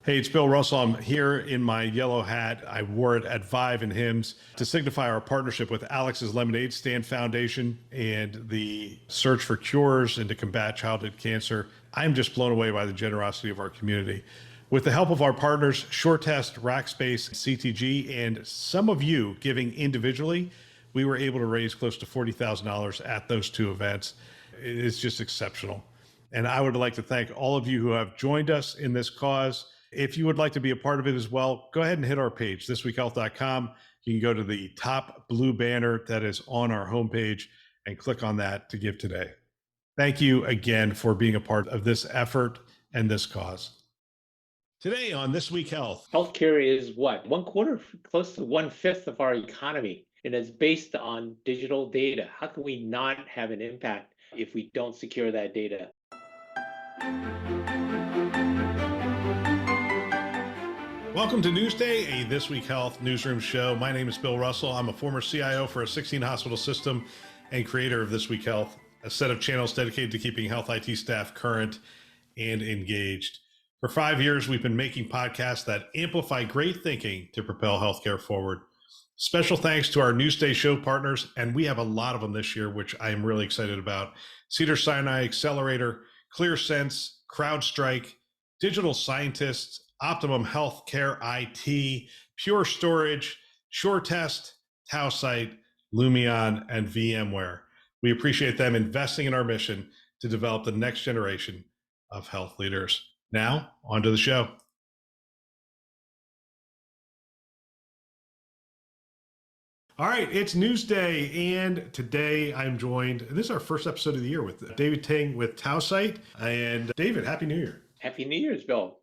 Hey, it's Bill Russell. I'm here in my yellow hat. I wore it at Vive and Hymns to signify our partnership with Alex's Lemonade Stand Foundation and the search for cures and to combat childhood cancer. I'm just blown away by the generosity of our community. With the help of our partners, SureTest, Rackspace, CTG, and some of you giving individually, we were able to raise close to $40,000 at those two events. It is just exceptional. And I would like to thank all of you who have joined us in this cause. If you would like to be a part of it as well, go ahead and hit our page, thisweekhealth.com. You can go to the top blue banner that is on our homepage and click on that to give today. Thank you again for being a part of this effort and this cause. Today on This Week Health. Healthcare is what? One quarter, close to 1/5 of our economy, and it's based on digital data. How can we not have an impact if we don't secure that data? Welcome to Newsday, a This Week Health newsroom show. My name is Bill Russell. I'm a former CIO for a 16-hospital system and creator of This Week Health, a set of channels dedicated to keeping health IT staff current and engaged. For 5 years, we've been making podcasts that amplify great thinking to propel healthcare forward. Special thanks to our Newsday show partners, and we have a lot of them this year, which I am really excited about. Cedars-Sinai Accelerator, ClearSense, CrowdStrike, Digital Scientists, Optimum Healthcare IT, Pure Storage, SureTest, Tausight, Lumion, and VMware. We appreciate them investing in our mission to develop the next generation of health leaders. Now, on to the show. All right, it's Newsday, and today I'm joined, this is our first episode of the year with David Ting with Tausight. And David, Happy New Year. Happy New Year's, Bill.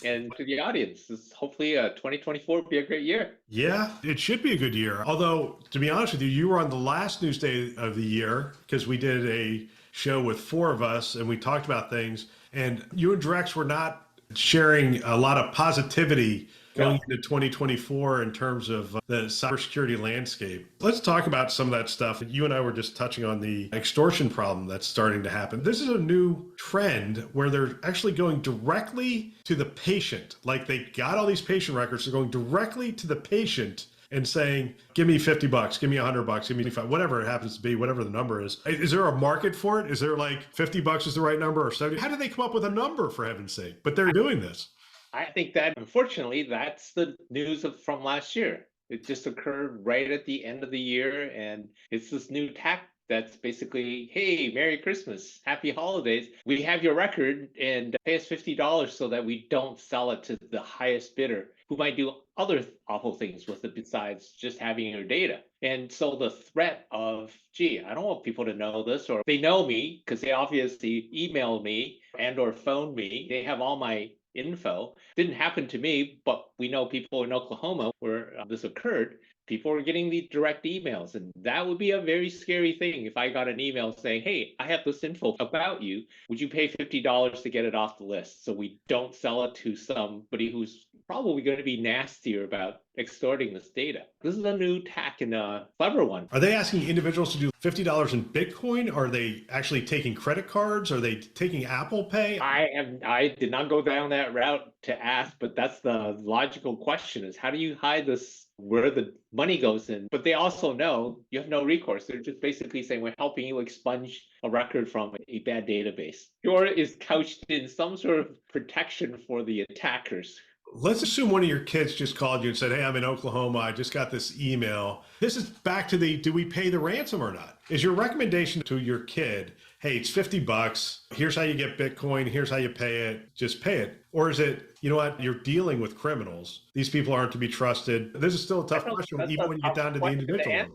And to the audience, hopefully 2024 will be a great year. Yeah, it should be a good year. Although, to be honest with you, you were on the last Newsday of the year because we did a show with four of us and we talked about things. And you and Drex were not sharing a lot of positivity going into 2024 in terms of the cybersecurity landscape. Let's talk about some of that stuff. You and I were just touching on the extortion problem that's starting to happen. This is a new trend where they're actually going directly to the patient. Like they got all these patient records, they're going directly to the patient and saying, give me $50, give me $100, give me $25, whatever it happens to be, whatever the number is. Is there a market for it? Is there like $50 is the right number or 70? How do they come up with a number, for heaven's sake? But they're doing this. I think that, unfortunately, that's the news from last year. It just occurred right at the end of the year, and it's this new tack that's basically, hey, Merry Christmas, Happy Holidays. We have your record and pay us $50 so that we don't sell it to the highest bidder who might do other awful things with it besides just having your data. And so the threat of, gee, I don't want people to know this, or they know me because they obviously emailed me and or phoned me. They have all my info. Didn't happen to me, but we know people in Oklahoma where this occurred. People were getting the direct emails, and that would be a very scary thing if I got an email saying, hey, I have this info about you. Would you pay $50 to get it off the list so we don't sell it to somebody who's probably going to be nastier about extorting this data? This is a new tack and a clever one. Are they asking individuals to do $50 in Bitcoin? Are they actually taking credit cards? Are they taking Apple Pay? I did not go down that route to ask, but that's the logical question is how do you hide this where the money goes in? But they also know you have no recourse. They're just basically saying we're helping you expunge a record from a bad database. Or is couched in some sort of protection for the attackers. Let's assume one of your kids just called you and said, hey, I'm in Oklahoma. I just got this email. This is back to the, do we pay the ransom or not? Is your recommendation to your kid, hey, it's $50. Here's how you get Bitcoin. Here's how you pay it. Just pay it. Or is it, you know what, you're dealing with criminals. These people aren't to be trusted. This is still a tough question, even when you get down to the individual level.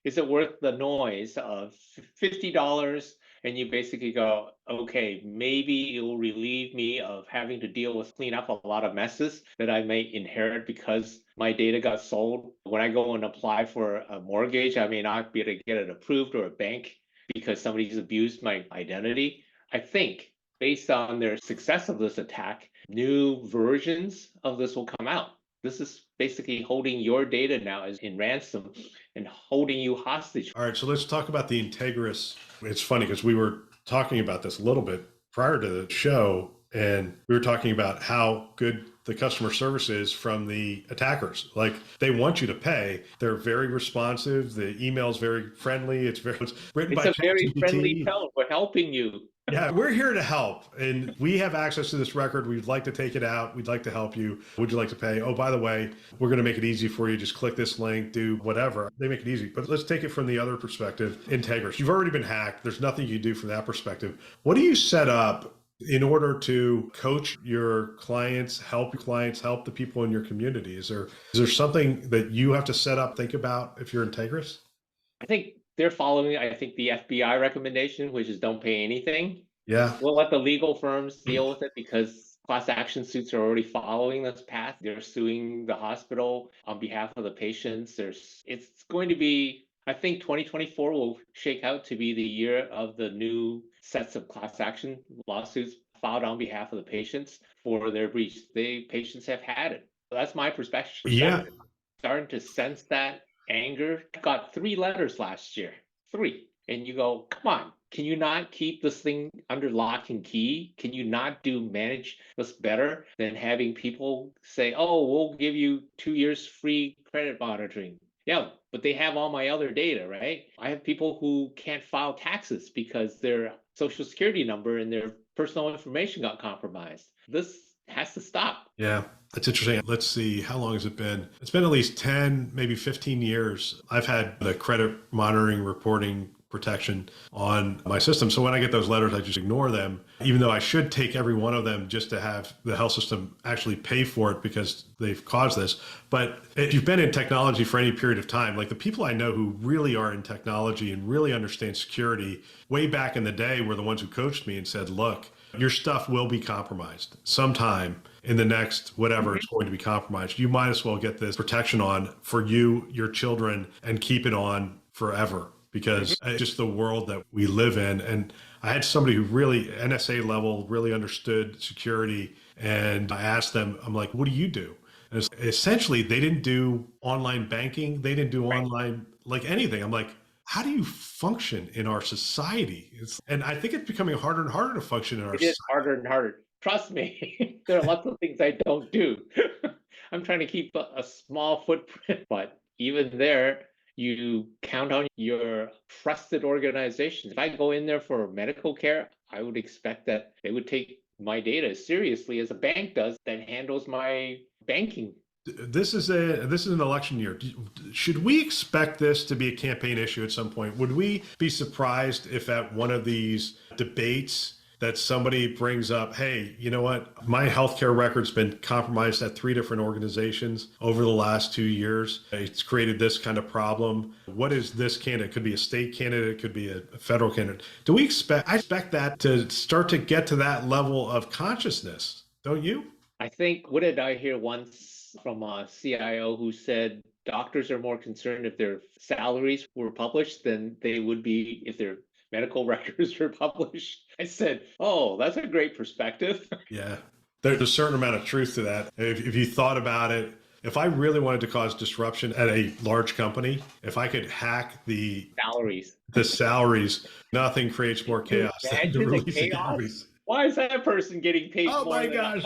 Is it worth the noise of $50? And you basically go, okay, maybe it will relieve me of having to deal with clean up a lot of messes that I may inherit because my data got sold. When I go and apply for a mortgage, I may not be able to get it approved, or a bank because somebody's abused my identity. I think based on their success of this attack, new versions of this will come out. This is basically holding your data now as in ransom and holding you hostage. All right, so let's talk about the Integris. It's funny because we were talking about this a little bit prior to the show. and we were talking about how good the customer service is from the attackers. Like, they want you to pay. They're very responsive. The email's very friendly. It's written It's by a very friendly ChatGPT. tone. We're helping you. Yeah, we're here to help, and we have access to this record. We'd like to take it out. We'd like to help you. Would you like to pay? Oh, by the way, we're going to make it easy for you. Just click this link, do whatever. They make it easy. But let's take it from the other perspective. Integris, you've already been hacked. There's nothing you do from that perspective. What do you set up in order to coach your clients, help the people in your community? Is there something that you have to set up, think about if you're Integris? I think they're following, I think, the FBI recommendation, which is don't pay anything. Yeah. We'll let the legal firms deal with it because class action suits are already following this path. They're suing the hospital on behalf of the patients. It's going to be, I think 2024 will shake out to be the year of the new sets of class action lawsuits filed on behalf of the patients for their breach. Patients have had it. That's my perspective. Yeah. Starting to sense that anger. Got 3 letters last year. 3. And you go, come on, can you not keep this thing under lock and key? Can you not manage this better than having people say, oh, we'll give you 2 years free credit monitoring? Yeah, but they have all my other data, right? I have people who can't file taxes because their social security number and their personal information got compromised. This has to stop. Yeah, that's interesting. Let's see, how long has it been? It's been at least 10, maybe 15 years. I've had the credit monitoring reporting protection on my system. So when I get those letters, I just ignore them, even though I should take every one of them just to have the health system actually pay for it because they've caused this. But if you've been in technology for any period of time, like the people I know who really are in technology and really understand security way back in the day were the ones who coached me and said, look, your stuff will be compromised sometime in the next whatever it's going to be compromised. You might as well get this protection on for you, your children, and keep it on forever, because it's just the world that we live in. And I had somebody who really, NSA level, really understood security. And I asked them, I'm like, what do you do? And essentially, they didn't do online banking. They didn't do online, like anything. I'm like, how do you function in our society? And I think it's becoming harder and harder to function in our It is society. harder and harder. Trust me, there are lots of things I don't do. I'm trying to keep a small footprint, but even there, you count on your trusted organizations. If I go in there for medical care, I would expect that they would take my data as seriously as a bank does that handles my banking. This is an election year. Should we expect this to be a campaign issue at some point? Would we be surprised if at one of these debates that somebody brings up, hey, you know what? My healthcare record's been compromised at 3 different organizations over the last 2 years. It's created this kind of problem. What is this candidate? It could be a state candidate. It could be a federal candidate. I expect that to start to get to that level of consciousness, don't you? I think, what did I hear once from a CIO who said doctors are more concerned if their salaries were published than they would be if their medical records were published? I said, oh, that's a great perspective. Yeah, there's a certain amount of truth to that. If you thought about it, if I really wanted to cause disruption at a large company, if I could hack the salaries, nothing creates more chaos than the Imagine the release of chaos. salaries. Why is that person getting paid Oh more my than gosh.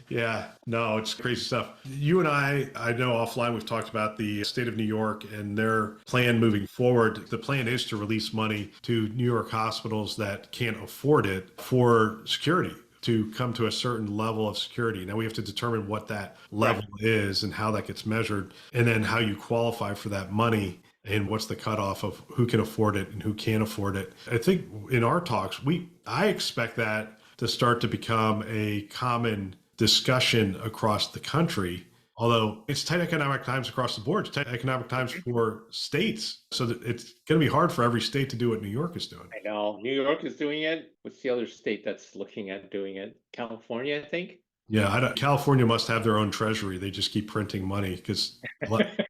Yeah, no, it's crazy stuff. You and I know offline we've talked about the state of New York and their plan moving forward. The plan is to release money to New York hospitals that can't afford it for security, to come to a certain level of security. Now we have to determine what that level is and how that gets measured, and then how you qualify for that money and what's the cutoff of who can afford it and who can't afford it. I think in our talks, I expect that to start to become a common discussion across the country. Although it's tight economic times across the board, it's tight economic times for states. So that it's going to be hard for every state to do what New York is doing. I know New York is doing it. What's the other state that's looking at doing it? California, I think. Yeah, California must have their own treasury. They just keep printing money because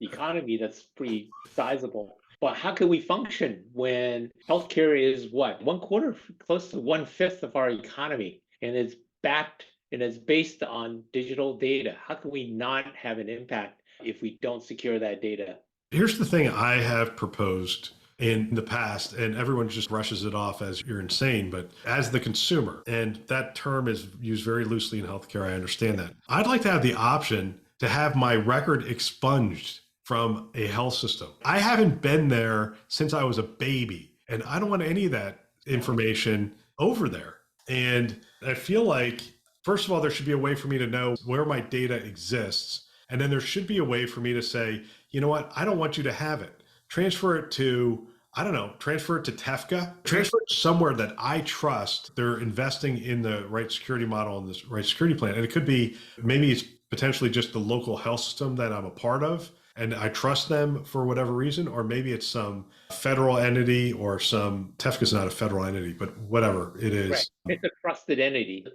economy that's pretty sizable. But how can we function when healthcare is what? 1/4, close to 1/5 of our economy, and it's backed and it's based on digital data. How can we not have an impact if we don't secure that data? Here's the thing I have proposed, in the past, and everyone just brushes it off as you're insane. But as the consumer, and that term is used very loosely in healthcare, I understand that. I'd like to have the option to have my record expunged from a health system. I haven't been there since I was a baby, and I don't want any of that information over there. And I feel like, first of all, there should be a way for me to know where my data exists. And then there should be a way for me to say, you know what, I don't want you to have it. Transfer it to, I don't know, transfer it to Tefka, transfer it somewhere that I trust they're investing in the right security model and this right security plan. And it could be, maybe it's potentially just the local health system that I'm a part of, and I trust them for whatever reason, or maybe it's some federal entity, or some, Tefka's not a federal entity, but whatever it is. Right. It's a trusted entity.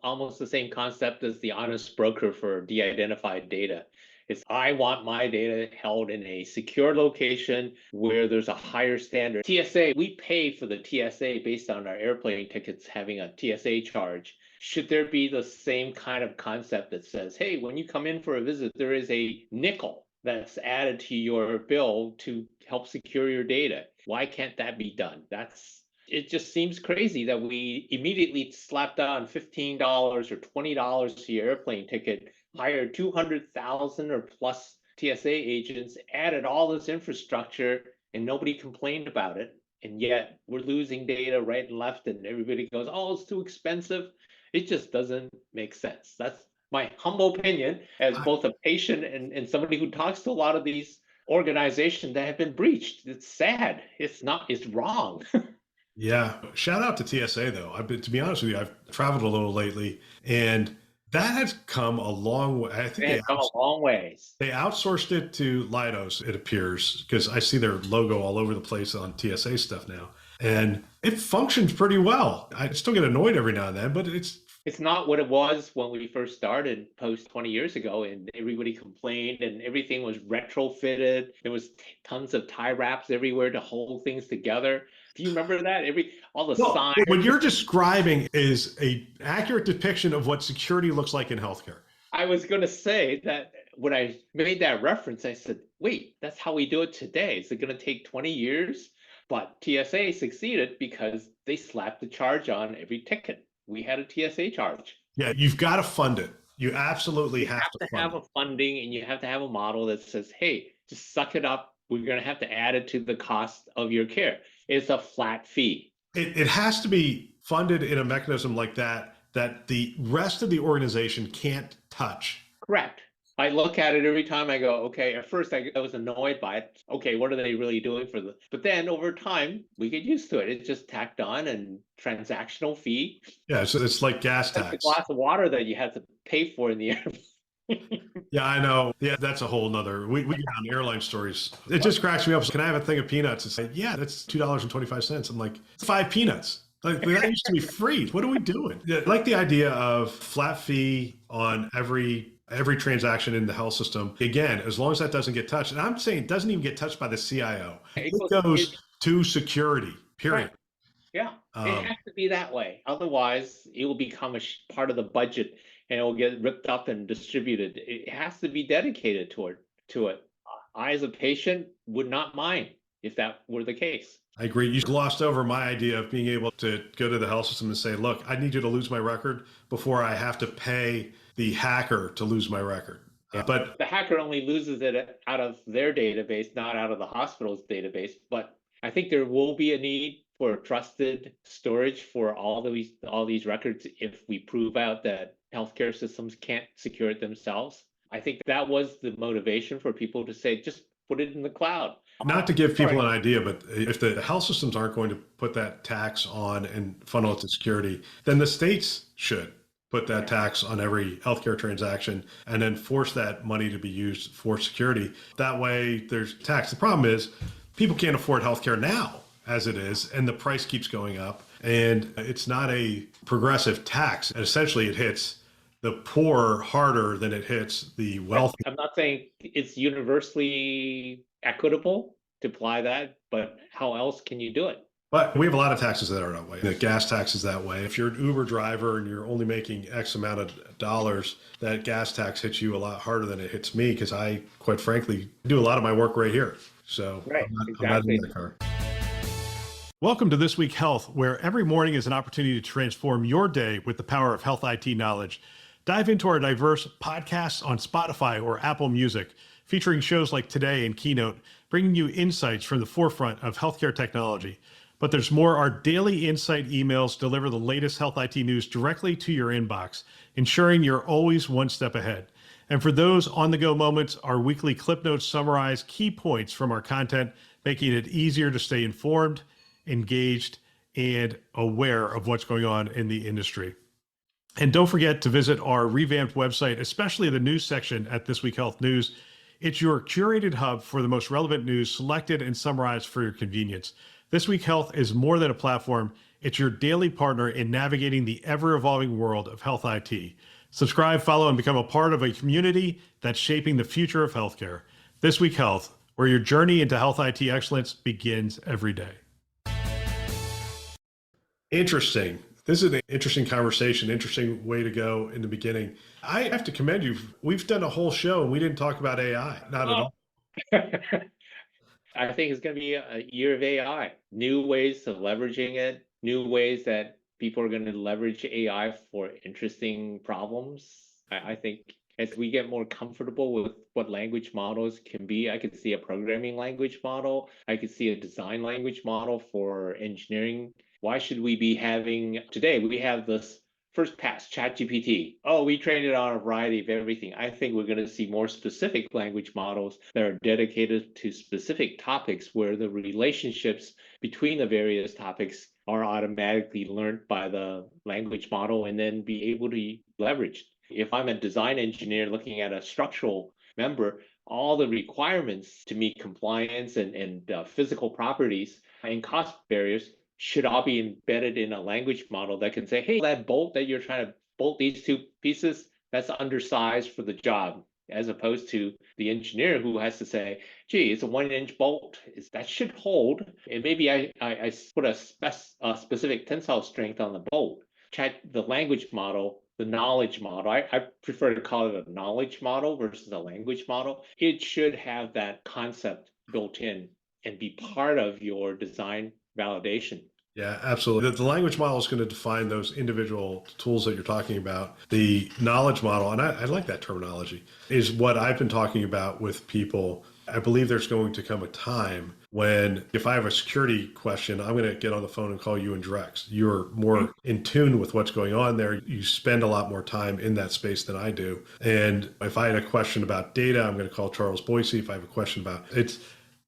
Almost the same concept as the honest broker for de-identified data. It's, I want my data held in a secure location where there's a higher standard. TSA, we pay for the TSA based on our airplane tickets having a TSA charge. Should there be the same kind of concept that says, hey, when you come in for a visit, there is a nickel that's added to your bill to help secure your data? Why can't that be done? It just seems crazy that we immediately slapped on $15 or $20 to your airplane ticket, hired 200,000 or plus TSA agents, added all this infrastructure, and nobody complained about it. And yet we're losing data right and left, and everybody goes, oh, it's too expensive. It just doesn't make sense. That's my humble opinion as both a patient and somebody who talks to a lot of these organizations that have been breached. It's sad. It's wrong. Yeah. Shout out to TSA though. To be honest with you, I've traveled a little lately, and that has come a long way. I think They have come a long ways. they outsourced it to Leidos, it appears, because I see their logo all over the place on TSA stuff now. And it functions pretty well. I still get annoyed every now and then, but It's not what it was when we first started post 20 years ago, and everybody complained and everything was retrofitted. There was tons of tie wraps everywhere to hold things together. Do you remember that? All the signs. what you're describing is an accurate depiction of what security looks like in healthcare. I was going to say that when I made that reference, I said, wait, that's how we do it today. Is it going to take 20 years? But TSA succeeded because they slapped the charge on every ticket. We had a TSA charge. Yeah, you've got to fund it. You absolutely have to have a funding, and you have to have a model that says, hey, just suck it up. We're going to have to add it to the cost of your care. It's a flat fee. It has to be funded in a mechanism like that the rest of the organization can't touch. Correct. I look at it every time. I go, okay, at first I was annoyed by it. Okay, what are they really doing for but then over time, we get used to it. It's just tacked on and transactional fee. Yeah, so it's like gas tax. It's a glass of water that you have to pay for in the airplane. Yeah, I know. Yeah, that's a whole nother. We get on airline stories. It just cracks me up. So, can I have a thing of peanuts? It's like, yeah, that's $2.25. I'm like, it's 5 peanuts. Like, that used to be free. What are we doing? Yeah, I like the idea of flat fee on every transaction in the health system. Again, as long as that doesn't get touched, and I'm saying it doesn't even get touched by the CIO. It goes to security, period. Right. Yeah, it has to be that way. Otherwise, it will become part of the budget, and it will get ripped up and distributed. It has to be dedicated to it. I, as a patient, would not mind if that were the case. I agree. You glossed over my idea of being able to go to the health system and say, look, I need you to lose my record before I have to pay the hacker to lose my record. Yeah. But the hacker only loses it out of their database, not out of the hospital's database. But I think there will be a need for trusted storage for all these records if we prove out that healthcare systems can't secure it themselves. I think that was the motivation for people to say, just put it in the cloud. Not to give people an idea, but if the health systems aren't going to put that tax on and funnel it to security, then the states should put that tax on every healthcare transaction and then force that money to be used for security. That way there's tax. The problem is people can't afford healthcare now as it is, and the price keeps going up, and it's not a progressive tax. And essentially it hits the poor harder than it hits the wealthy. I'm not saying it's universally equitable to apply that, but how else can you do it? But we have a lot of taxes that are that way. The gas tax is that way. If you're an Uber driver and you're only making X amount of dollars, that gas tax hits you a lot harder than it hits me, because I, quite frankly, do a lot of my work right here. So right, I'm not in the car. Welcome to This Week Health, where every morning is an opportunity to transform your day with the power of health IT knowledge. Dive into our diverse podcasts on Spotify or Apple Music, featuring shows like Today and Keynote, bringing you insights from the forefront of healthcare technology. But there's more. Our daily insight emails deliver the latest health IT news directly to your inbox, ensuring you're always one step ahead. And for those on the go moments, our weekly clip notes summarize key points from our content, making it easier to stay informed, engaged, and aware of what's going on in the industry. And don't forget to visit our revamped website, especially the news section at This Week Health News. It's your curated hub for the most relevant news selected and summarized for your convenience. This Week Health is more than a platform. It's your daily partner in navigating the ever-evolving world of health IT. Subscribe, follow, and become a part of a community that's shaping the future of healthcare. This Week Health, where your journey into health IT excellence begins every day. Interesting. This is an interesting conversation, interesting way to go in the beginning. I have to commend you. We've done a whole show and we didn't talk about AI, not at all. I think it's going to be a year of AI, new ways of leveraging it, new ways that people are going to leverage AI for interesting problems. I think as we get more comfortable with what language models can be, I could see a programming language model. I could see a design language model for engineering. Why should we be having today? We have this first pass, ChatGPT. Oh, we trained it on a variety of everything. I think we're going to see more specific language models that are dedicated to specific topics where the relationships between the various topics are automatically learned by the language model and then be able to be leveraged. If I'm a design engineer looking at a structural member, all the requirements to meet compliance and physical properties and cost barriers should all be embedded in a language model that can say, hey, that bolt that you're trying to bolt these two pieces, that's undersized for the job, as opposed to the engineer who has to say, gee, it's a 1-inch bolt. That should hold. And maybe I put a specific tensile strength on the bolt. The language model, the knowledge model, I prefer to call it a knowledge model versus a language model. It should have that concept built in and be part of your design validation. Yeah, absolutely. The language model is going to define those individual tools that you're talking about. The knowledge model, and I like that terminology, is what I've been talking about with people. I believe there's going to come a time when if I have a security question, I'm going to get on the phone and call you and Drex. You're more in tune with what's going on there. You spend a lot more time in that space than I do. And if I had a question about data, I'm going to call Charles Boise. If I have a question about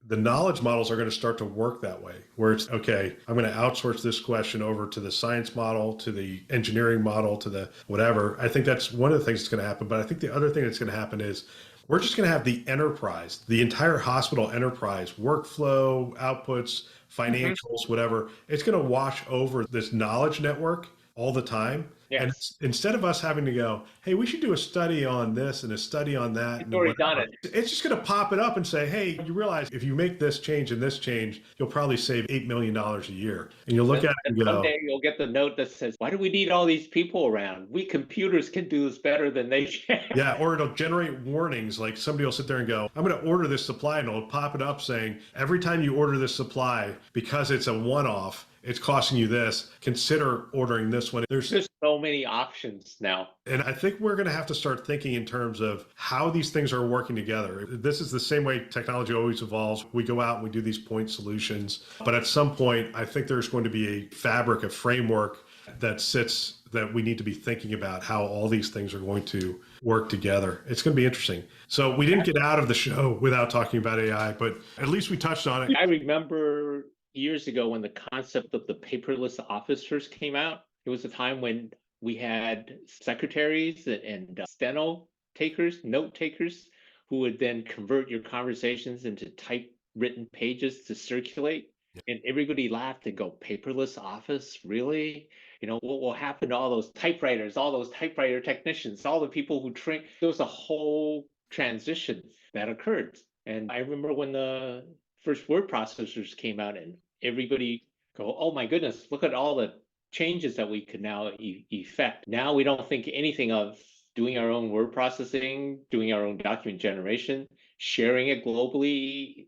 the knowledge models are going to start to work that way, where it's, okay, I'm going to outsource this question over to the science model, to the engineering model, to the whatever. I think that's one of the things that's going to happen. But I think the other thing that's going to happen is we're just going to have the enterprise, the entire hospital enterprise, workflow, outputs, financials, whatever. It's going to wash over this knowledge network all the time. Yes. And instead of us having to go, hey, we should do a study on this and a study on that. It's already done it. It's just going to pop it up and say, hey, you realize if you make this change and this change, you'll probably save $8 million a year. And you'll look at it and go, someday you'll get the note that says, why do we need all these people around? We computers can do this better than they can. Yeah, or it'll generate warnings. Like somebody will sit there and go, I'm going to order this supply, and it'll pop it up saying, every time you order this supply, because it's a one-off, it's costing you this, consider ordering this one. There's just so many options now. And I think we're going to have to start thinking in terms of how these things are working together. This is the same way technology always evolves. We go out and we do these point solutions. But at some point, I think there's going to be a fabric, a framework that sits that we need to be thinking about how all these things are going to work together. It's going to be interesting. So we didn't get out of the show without talking about AI, but at least we touched on it. I remember years ago when the concept of the paperless office first came out. It was a time when we had secretaries and steno takers, note takers, who would then convert your conversations into typewritten pages to circulate. And everybody laughed and go, paperless office, really? You know, what will happen to all those typewriters, all those typewriter technicians, all the people who train? There was a whole transition that occurred. And I remember when the first word processors came out and everybody go, oh my goodness, look at all the changes that we could now effect. Now we don't think anything of doing our own word processing, doing our own document generation, sharing it globally,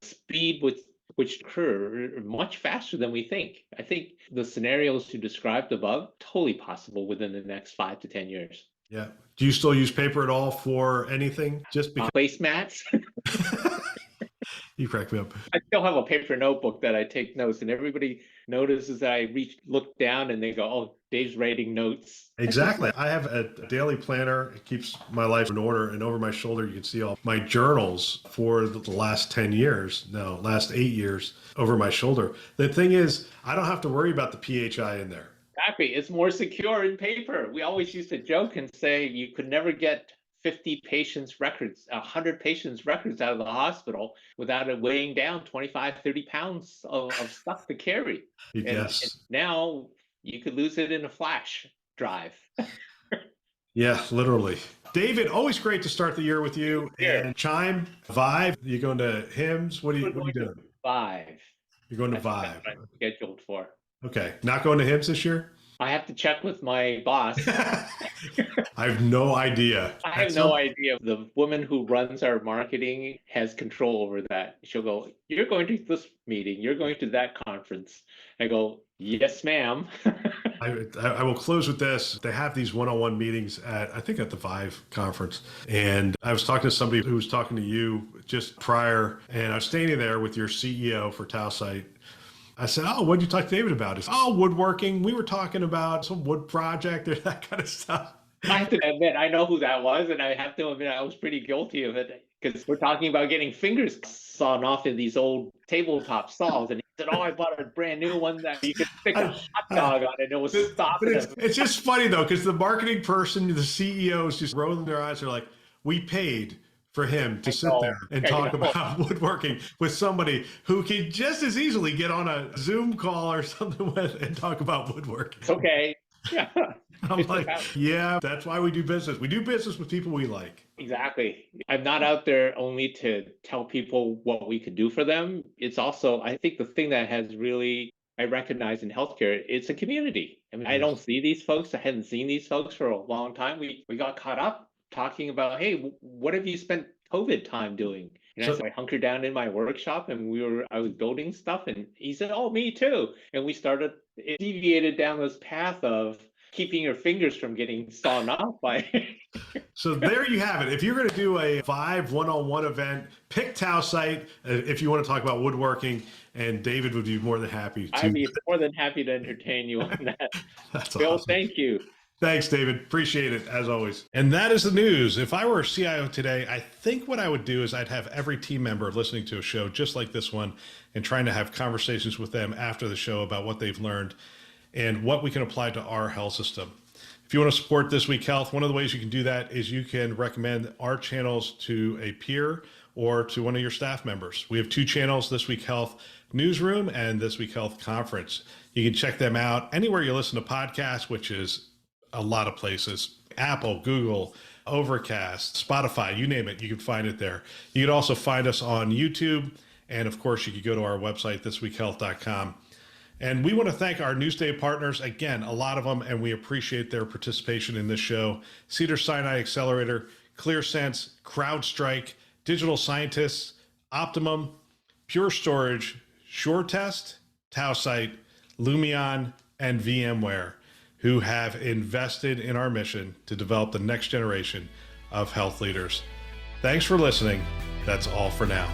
speed with which occur much faster than we think. I think the scenarios you described above, totally possible within the next 5 to 10 years. Yeah. Do you still use paper at all for anything? Just because Placemats. you crack me up. I still have a paper notebook that I take notes, and everybody notices that I look down, and they go, "Oh, Dave's writing notes." Exactly. I have a daily planner. It keeps my life in order. And over my shoulder, you can see all my journals for the last 10 years, no, last 8 years over my shoulder. The thing is, I don't have to worry about the PHI in there. Exactly. It's more secure in paper. We always used to joke and say you could never get 50 patients' records, 100 patients' records out of the hospital without it weighing down 25, 30 pounds of stuff to carry. And now you could lose it in a flash drive. Yeah, literally. David, always great to start the year with you. And Chime, Vive, you going to hymns? What are you doing? Vive. You're going to That's Vive. what I'm scheduled for. Okay. Not going to hymns this year? I have to check with my boss. I have no idea. I have no idea. The woman who runs our marketing has control over that. She'll go, "You're going to this meeting. You're going to that conference." I go, "Yes, ma'am." I will close with this. They have these one-on-one meetings I think at the Vive conference. And I was talking to somebody who was talking to you just prior, and I was standing there with your CEO for Towsite. I said, "Oh, what did you talk to David about?" He said, "Oh, woodworking. We were talking about some wood project or that kind of stuff." I have to admit, I know who that was, and I have to admit I was pretty guilty of it, because we're talking about getting fingers sawn off in these old tabletop saws, and he said, "Oh, I bought a brand new one that you could stick a hot dog on, and it was stopping it." It's just funny though, because the marketing person, the CEO, is just rolling their eyes. They're like, "We paid for him to sit there and talk about woodworking with somebody who can just as easily get on a Zoom call or something with and talk about woodworking." It's okay. Yeah. I'm like, yeah, that's why we do business. We do business with people we like. Exactly. I'm not out there only to tell people what we could do for them. It's also, I think the thing that has really, I recognize in healthcare, it's a community. I mean, I don't see these folks. I hadn't seen these folks for a long time. We got caught up talking about, "Hey, what have you spent COVID time doing?" And I hunkered down in my workshop, and I was building stuff, and he said, "Oh, me too." And we it deviated down this path of keeping your fingers from getting sawn off by. So there you have it. If you're going to do a Vive one-on-one event, pick Towsite if you want to talk about woodworking, and David would be more than happy to. I'd be more than happy to entertain you on that. That's Bill, awesome. thank you. Thanks, David. Appreciate it, as always. And that is the news. If I were a CIO today, I think what I would do is I'd have every team member listening to a show just like this one and trying to have conversations with them after the show about what they've learned and what we can apply to our health system. If you want to support This Week Health, one of the ways you can do that is you can recommend our channels to a peer or to one of your staff members. We have 2 channels, This Week Health Newsroom and This Week Health Conference. You can check them out anywhere you listen to podcasts, which is a lot of places: Apple, Google, Overcast, Spotify, you name it, you can find it there. You can also find us on YouTube. And of course, you can go to our website, thisweekhealth.com. And we want to thank our Newsday partners, again, a lot of them, and we appreciate their participation in this show: Cedars-Sinai Accelerator, ClearSense, CrowdStrike, Digital Scientists, Optimum, Pure Storage, SureTest, Towsite, Lumion, and VMware, who have invested in our mission to develop the next generation of health leaders. Thanks for listening. That's all for now.